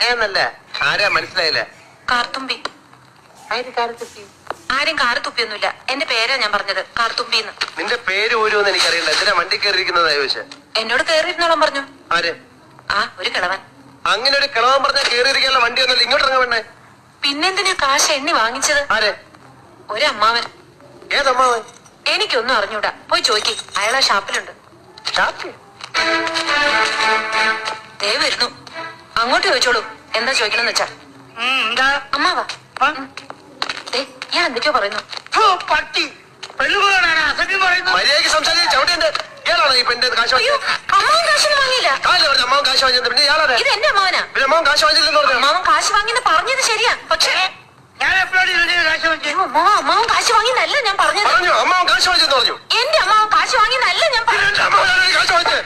എന്നല്ല ആരാ മനസ്സിലായില്ല. കാർത്തുമ്പി. ആരും കാറ് തുപ്പിയൊന്നുമില്ല. എന്റെ പേരാ ഞാൻ പറഞ്ഞത്, കാർത്തുമ്പിന്ന്. നിന്റെ പേര് പോലും എനിക്കറിയണ്ട. എന്തിനാ വണ്ടി കയറിയിരിക്കുന്നതാ ചോദിച്ചേ? എന്നോട് കേറിയിരുന്നോളം പറഞ്ഞു. ആര്? ഒരു കിളവൻ. അങ്ങനെ ഒരു കിളവൻ പറഞ്ഞാൽ കയറിയിരിക്കാനുള്ള വണ്ടി ഒന്നുമില്ല. ഇങ്ങോട്ട് ഇറങ്ങ വേണ്ടേ? പിന്നെന്തിനാ കാശ് എണ്ണി വാങ്ങിച്ചത്? ആര്? ഒരു അമ്മാവൻ. ഏതമ്മാവൻ? എനിക്കൊന്നും അറിഞ്ഞൂടാ. പോയി ചോദിക്കേ, അയാളാ ഷാപ്പിലുണ്ട്. ദേ വരുന്നു. അങ്ങോട്ട് ചോദിച്ചോളൂ, എന്താ ചോദിക്കണമെന്ന് വെച്ചാ. അമ്മാവാ, ഞാൻ എന്തൊക്കെയോ പറയുന്നു. മര്യാദയ്ക്ക് സംസാരിച്ച് ചവിട്ടിന്റെ ഇയാളാണോ ഈ പെണ്ണിന്റെ കാശ് വാങ്ങിയത്? അമ്മാവൻ കാശൊന്നും വാങ്ങിയില്ല. അമ്മാവൻ കാശ് വാങ്ങിയത് പിന്നെ ഇയാളാണ്. ഇത് എന്റെ അമ്മാവനാ. പിന്നെ അമ്മാവൻ കാശ് വാങ്ങിച്ചില്ലെന്ന് പറഞ്ഞു. അമ്മാവൻ കാശ് വാങ്ങിയെന്ന് പറഞ്ഞത് ശരിയാ, പക്ഷേ അമ്മാവൻ കാശ് വാങ്ങിയെന്നല്ല ഞാൻ പറഞ്ഞത്. പറഞ്ഞു അമ്മാവൻ കാശ് വാങ്ങിച്ചെന്ന് പറഞ്ഞു. എന്റെ അമ്മാവൻ കാശ് വാങ്ങിയെന്നല്ല ഞാൻ പറഞ്ഞത്. കാശ് വാങ്ങിച്ചേ